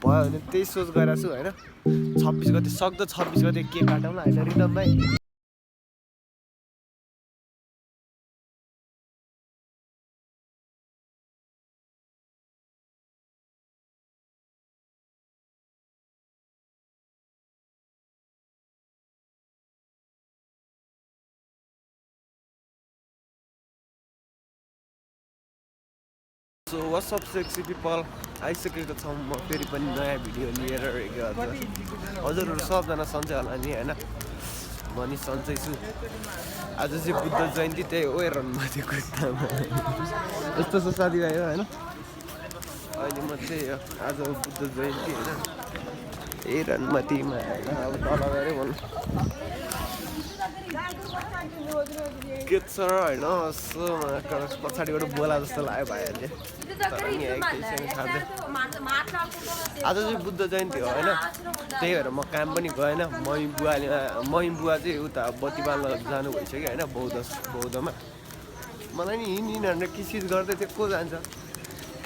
भयो भने त्यही सोच गरेको छु होइन 26 गते सक्दो 26 गते केक काटौँला होइन रिदम भाइ so what's up sexy people आइसकेको छौँ म फेरि पनि नयाँ भिडियो लिएर हजुरहरू सबजना सन्चै होला नि होइन म नि सन्चै छु आज चाहिँ बुद्ध जयन्ती त्यही ओइरनमा थियो कुर्तामा यस्तो छ साथीभाइ हो होइन अहिले म चाहिँ आज बुद्ध जयन्ती होइन ए रनमतीमा अब तल गएर भन्नु के छ र होइन यसो पछाडिबाट बोला जस्तो लाग्यो भाइहरूले तर नि एकैछिन खाँदै आज चाहिँ बुद्ध जयन्ती हो होइन त्यही भएर म काम पनि गएन मही बुवा चाहिँ उता बत्ती बाल्न जानु भइसक्यो होइन बौद्धमा मलाई नि हिँड्न किसिस गर्दै थियो को जान्छ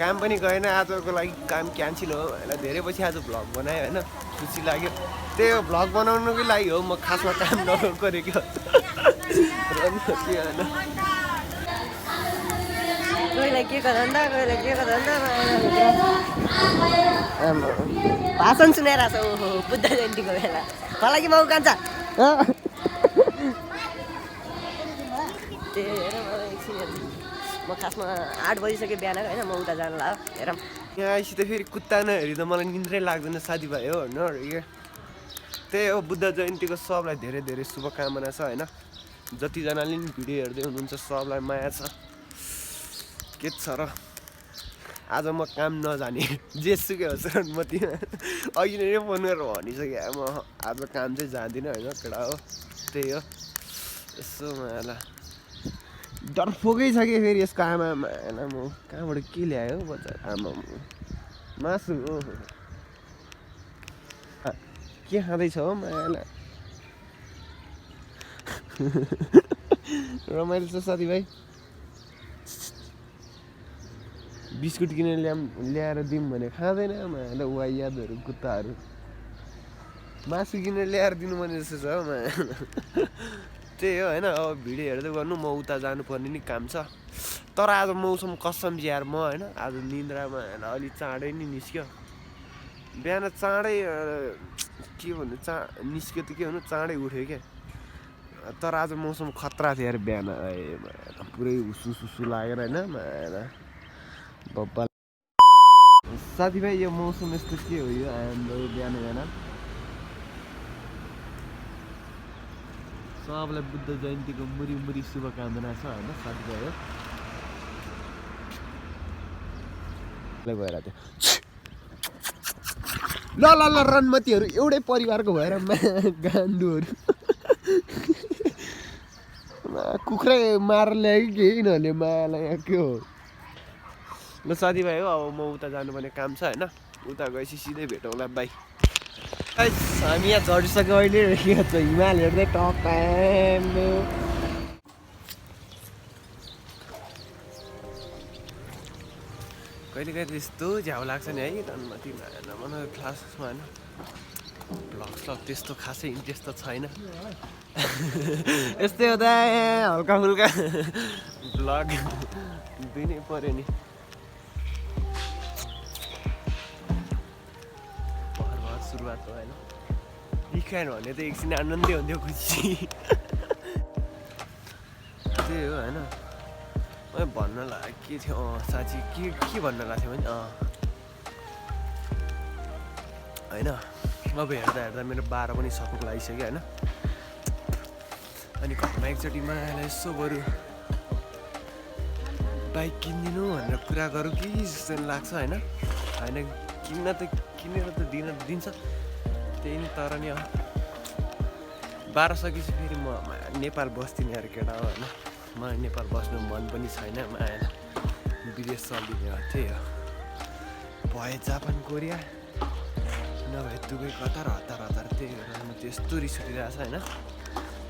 काम पनि गएन आजको लागि काम क्यान्सल हो होइन धेरै पछि आज भ्लग बनाएँ होइन खुसी लाग्यो त्यही हो भ्लग बनाउनुकै लागि हो म खासमा काम नगरेको कोहीलाई के धन्दा कोहीलाई के धन्दा भाषण सुनाइरहेको छ ओहो बुद्ध जयन्तीको बेला मलाई कि माउ कान्छ त्यही हेर म खासमा 8 बजिसक्यो बिहान होइन म उता जानु लाग्यो हेरौँ यहाँ आइसी त फेरि कुत्ता नहेरी त मलाई निन्द्रै लाग्दैन साथीभाइ हो होइन त्यही हो बुद्ध जयन्तीको सबलाई धेरै धेरै शुभकामना छ होइन जतिजनाले नि भिडियो हेर्दै हुनुहुन्छ सबलाई माया छ के छ र आज म काम नजाने जेसुकै होस् म त्यो अघि नै फोन गरेर भनिसकेँ म आज काम चाहिँ जाँदिनँ होइन केटा हो त्यही हो यसो माला डरफोकै छ कि फेरि यसको आमा माला म कहाँबाट के ल्यायो बच्चा आमा मासु हो के खाँदैछ हो माला रमाइलो छ साथीभाइ बिस्कुट किनेर ल्याएर दिउँ भने खाँदैन माला वायादहरू कुत्ताहरू मासु किनेर ल्याएर दिनु पर्ने जस्तो छ हो त्यही हो होइन अब भिडियो हेर्दै गर्नु म उता जानुपर्ने नि काम छ तर आज मौसम कसम यार म होइन आज निन्द्रामा होइन अलिक चाँडै नि निस्क्यो बिहान चाँडै के भन्नु निस्क्यो त के भन्नु चाँडै उठ्यो क्या तर आज मौसम खतरा थियो यार बिहान पुरै हुसु लागेर होइन बब्बा साथीभाइ यो मौसम यस्तो के हो यो हाम्रो बिहान सबलाई बुद्ध जयन्तीको मुरी शुभकामना छ होइन साथीभाइ हो भइरहेको थियो ल रनमतीहरू एउटै परिवारको भएर गान्डुहरू कुखुरा मारेर ल्यायो कि केही नहुने मायालाई के हो ल साथीभाइ हो अब म उता जानुपर्ने काम छ होइन उता गएपछि सिधै भेटौँला बाई हामी यहाँ झरिसक्यो अहिले हिमाल हेर्दै टक कहिले कहिले त्यस्तो झ्याउ लाग्छ नि है रनमतीमा मन क्लासमा होइन भ्लग त्यस्तो खासै इन्ट्रेस्ट त छैन यस्तै हो त हल्का फुल्का भ्लग दिनै पऱ्यो नि भर सुरुवात हो होइन विख्यान भने त एकछिन आनन्दै हुन्थ्यो खुसी त्यही हो होइन मैले भन्न लाग्यो के थियो साँच्ची के भन्न लाग्थ्यो भने होइन अब हेर्दा मेरो 12 पनि सक्नु लागिसक्यो होइन अनि घरमा एकचोटि मायालाई यसो बरु बाइक किनिदिनु भनेर कुरा गरौँ कि जस्तो लाग्छ होइन किनेर त दिन्छ त्यही नि तर नि 12 सकेपछि फेरि म नेपाल बस्दिनँ यार केटा हो होइन मलाई नेपाल बस्नु मन पनि छैन माया विदेश चलिदिने हो त्यही हो भए जापान कोरिया नभए दुबई कतार हतार त्यही भएर म त्यस्तो रिस उठिरहेको छ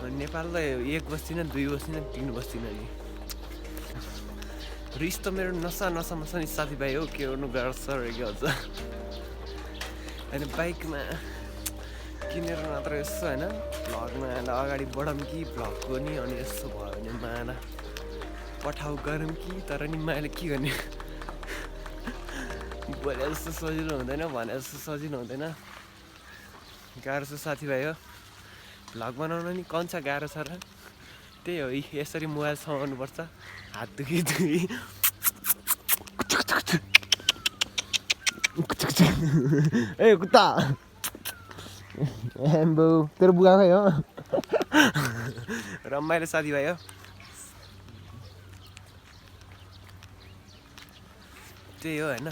होइन नेपाल त 1 बस्दिनँ 2 बस्दिनँ 3 बस्दिनँ नि रिस त मेरो नसामा छ नि साथीभाइ हो के गर्नु गर्छ रहेको हुन्छ होइन बाइकमा किनेर नत्र यसो होइन भ्लगमा अगाडि बढाउँ कि भ्लगको नि अनि यसो भयो भने माला पठाउ गरौँ कि तर नि मायाले के गर्ने बोले जस्तो सजिलो हुँदैन भने जस्तो सजिलो हुँदैन गाह्रो छ साथीभाइ हो भ्लग बनाउन नि कन्छ गाह्रो छ र त्यही हो यसरी मोबाइल समाउनुपर्छ हात दुखी ए कुत्ता एम्बो तेरो बुवाकै हो रमाइलो साथीभाइ हो त्यही हो होइन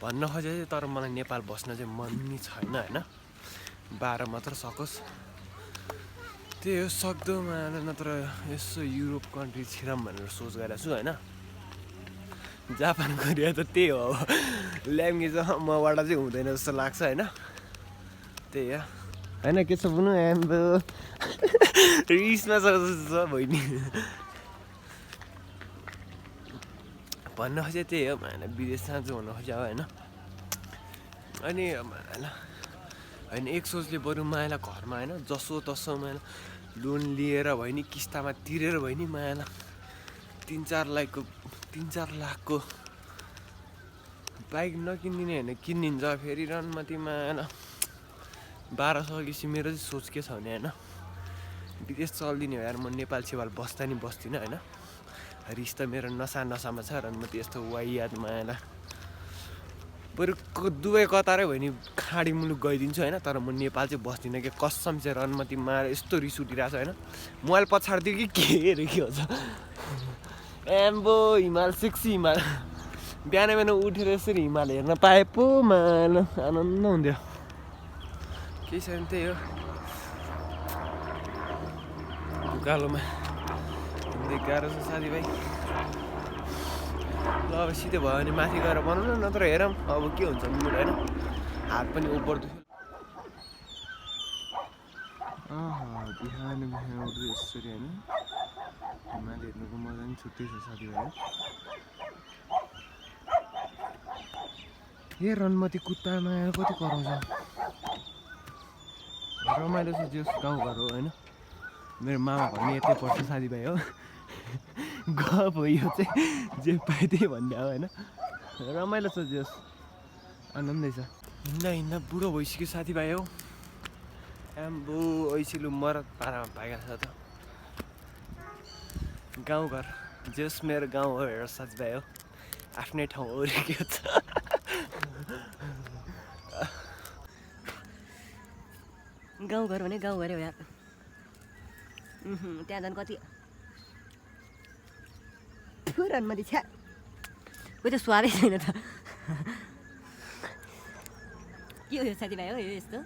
भन्न खोजे तर मलाई नेपाल बस्न चाहिँ मन नि छैन होइन 12 मात्र सकोस् त्यही हो सक्दो नत्र यसो युरोप कन्ट्री छिराम भनेर सोच गरेको छु होइन जापान कोरिया त त्यही हो ल्याङ्ग्वेज मबाट चाहिँ हुँदैन जस्तो लाग्छ होइन त्यही हो होइन के छ बुनु एम्बो रिसमा छ बहिनी भन्न खोजे त्यही हो होइन विदेश जान्छु भन्न खोज्यो होइन अनि होइन एक सोचले बरु मायालाई घरमा होइन जसो तसो मायालाई लोन लिएर भयो नि किस्तामा तिरेर भयो नि मायालाई 3-4 लाखको बाइक नकिनिदिने होइन किनिदिन्छ फेरि रनमती मायालाई 1200 किसी मेरो चाहिँ सोच के छ भने होइन विदेश चलिदिने हो यार म नेपाल छेवाल बस्दा नि बस्दिनँ होइन रिस त मेरो नसामा छ रनमती यस्तो वाइयाद मायालाई बरु दुवै कतारै भयो नि खाडी मुलुक गइदिन्छु होइन तर म नेपाल चाहिँ बस्दिनँ कि कसम चाहिँ रनमती माएर यस्तो रिस उठिरहेको छ होइन मोबाइल पछाडिदियो कि के अरे के हुन्छ एम्बो हिमाल सेक्सी हिमाल बिहान उठेर यसरी हिमाल हेर्न पाए पो मान आनन्द हुन्थ्यो केही छैन त्यही हो उकालोमा हिँड्दै गाह्रो छ साथीभाइ ल अब सिधै भयो भने माथि गएर बनाउनु नत्र हेरौँ अब के हुन्छ मुड होइन हात पनि ओपर दुख्यो बिहान उठ्दै यसरी होइन हिमाल हेर्नुको मजा पनि छुट्टै छ साथीभाइ ए रनमती कुत्तामा कति कराउँछ रमाइलो छ जो गाउँघर हो होइन मेरो मामा भन्ने यतै पर्छ साथीभाइ हो गफ हो यो चाहिँ जे पाए त्यही भन्ने हो होइन रमाइलो छ जोस् आनन्दै छ हिँड्दा बुढो भइसक्यो साथीभाइ हो आम्बो ऐसिलु मरद पारामा पाएको छ त गाउँघर जोस् मेरो गाउँ हो हेर साथीभाइ हो आफ्नै ठाउँ हो के छ गाउँघर भने गाउँघर हो यार त्यहाँ झन् कति रनमती छ्या कोही त स्वादै छैन त के हो यो साथीभाइ हो यो यस्तो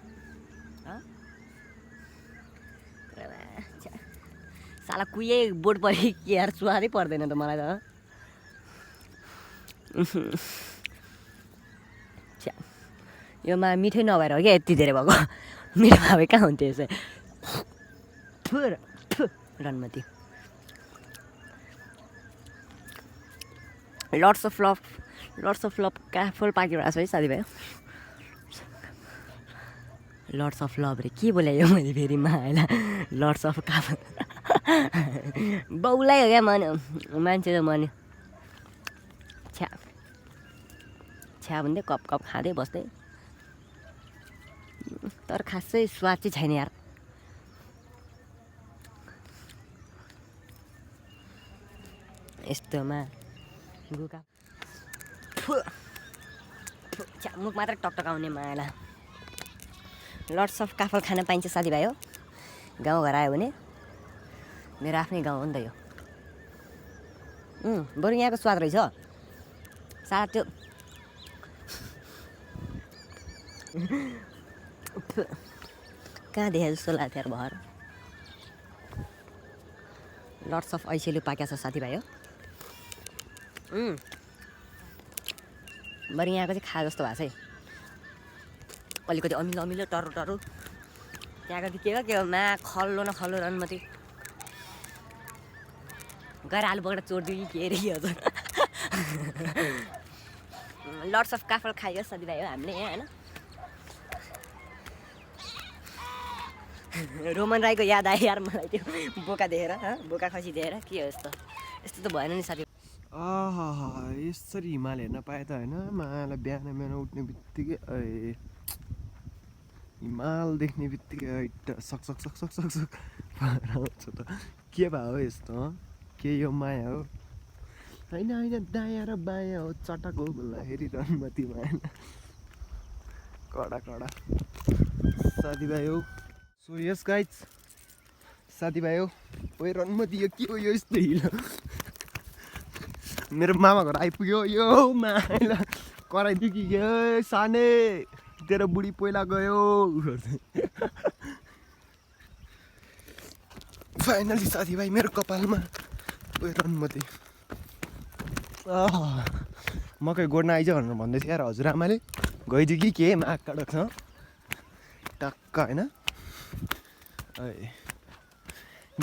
साला कुहिए बोट पऱ्यो के यार स्वादै पर्दैन त मलाई त छ्या यो मा मिठै नभएर हो क्या यति धेरै भएको मिठो भए कहाँ हुन्थ्यो यसो रनमती लट्स अफ लभ कहाँ फुल पाकिरहेको छ है साथीभाइ लट्स अफ लभ रे के बोलायो मैले फेरि मायालाई लट्स अफ काफल बाउलाई हो क्या मान्छे त मन छ्या भन्दै कप खाँदै बस्दै तर खासै स्वाद चाहिँ छैन यार यस्तोमा गुका मुख मात्र टकटकाउने मायालाई लट्स अफ काफल खान पाइन्छ साथीभाइ हो गाउँघर आयो भने मेरो आफ्नै गाउँ हो नि त यो बरु यहाँको स्वाद रहेछ साला त्यो कहाँ देखे जस्तो लाग्थ्यो यार भर लट्स अफ ऐसेलु पाक्या छ साथीभाइ हो बरु यहाँको चाहिँ खा जस्तो भएको छ है अलिकति अमिलो टर्रो त्यहाँको के हो मा खल्लो न खल्लो रनमती गएर आलु पकड चोरिदियो कि के अरे हजुर लट्स अफ काफल खायो साथीभाइ हो हामीले यहाँ होइन रोमन राईको याद आयो यार मलाई त्यो बोका देखेर बोका खसी देखेर के हो यस्तो यस्तो त भएन नि साथी। यसरी हिमाल हेर्न पाए त होइन मायालाई बिहान उठ्ने बित्तिकै हिमाल देख्ने बित्तिकै सक सक सक सक सक सक आउँछ त के भयो यस्तो के यो माया हो होइन दायाँ र बायाँ हो चटक हो बोल्दाखेरि रनमती माया कडा साथीभाइ हो। सो यस गाइज साथीभाइ हो ओए रनमती यो के हो यो यस्तो हिलो मेरो मामा घर आइपुग्यो यो माइला कराइदियो कि यो साने तेरो बुढी पहिला गयो फाइनली साथीभाइ मेरो कपालमा ओए रनमती मकै गोड्न आइज भनेर भन्दै थियो यार हजुरआमाले गइदियो कि के माग काटक छ टक्क होइन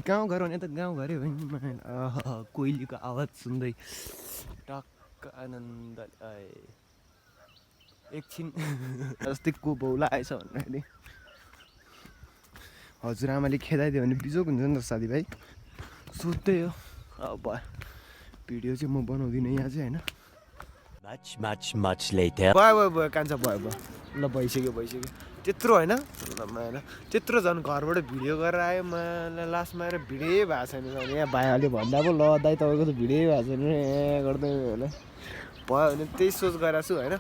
गाउँघर भने त गाउँघरै हो नि कोइलीको आवाज सुन्दै टक्क आनन्द एकछिन जस्तै को बौला आएछ भन्दाखेरि हजुरआमाले खेदाइदियो भने बिजोक हुन्छ नि त साथीभाइ सोध्दै हो अब भिडियो चाहिँ म बनाउँदिनँ यहाँ चाहिँ होइन भयो कान्छ भयो ल भइसक्यो त्यत्रो होइन ल त्यत्रो झन् घरबाट भिडियो गरेर आयो मलाई लास्टमा आएर भिडियो भएको छैन यहाँ भाइहरूले भन्दा पो ल दाइ तपाईँको त भिडियो भएको छैन गर्दै होला भयो भने त्यही सोच गरेको छु होइन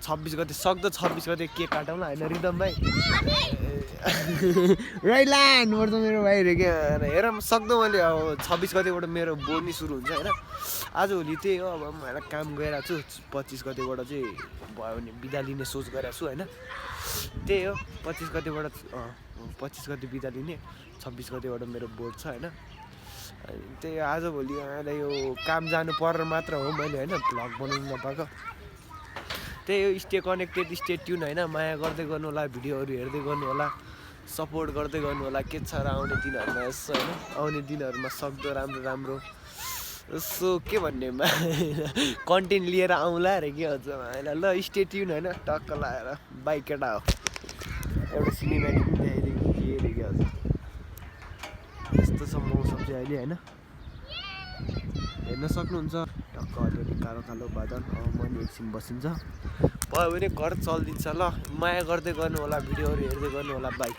26 गते सक्दो 26 गते केक काटौँला होइन रिदम भाइ राइला हान्नुपर्छ मेरो भाइहरू क्या हेर सक्दो मैले अब 26 गतेबाट मेरो बोर्नी सुरु हुन्छ होइन आजभोलि त्यही हो अब मैले काम गइरहेको छु 25 गतेबाट चाहिँ भयो भने बिदा लिने सोच गरेको छु होइन त्यही हो 25 गतेबाट 25 गते बिदा लिने 26 गतेबाट मेरो बोर्ड छ होइन त्यही आजभोलि अहिले यो काम जानु परेर मात्र हो मैले होइन भ्लग बनाउनु नपाएको त्यही हो स्टे कनेक्टेड स्टे ट्युन होइन माया गर्दै गर्नु होला भिडियोहरू हेर्दै गर्नु होला सपोर्ट गर्दै गर्नु होला के छ र आउने दिनहरूमा यसो होइन आउने दिनहरूमा सक्दो राम्रो यसो के भन्ने कन्टेन्ट लिएर आउँला अरे के हुन्छ होइन ल स्टे ट्युन होइन टक्क लगाएर बाइक केटा हो एउटा सिनेमेटिक पनि देखाइदिएको के अरे के हुन्छ यस्तो छ मौसम चाहिँ अहिले होइन हेर्न सक्नुहुन्छ टक्क अलिअलि कालो बादल म नि एकछिन बसिन्छ भयो भने घर चलिदिन्छ ल माया गर्दै गर्नु होला भिडियोहरू हेर्दै गर्नु होला बाइक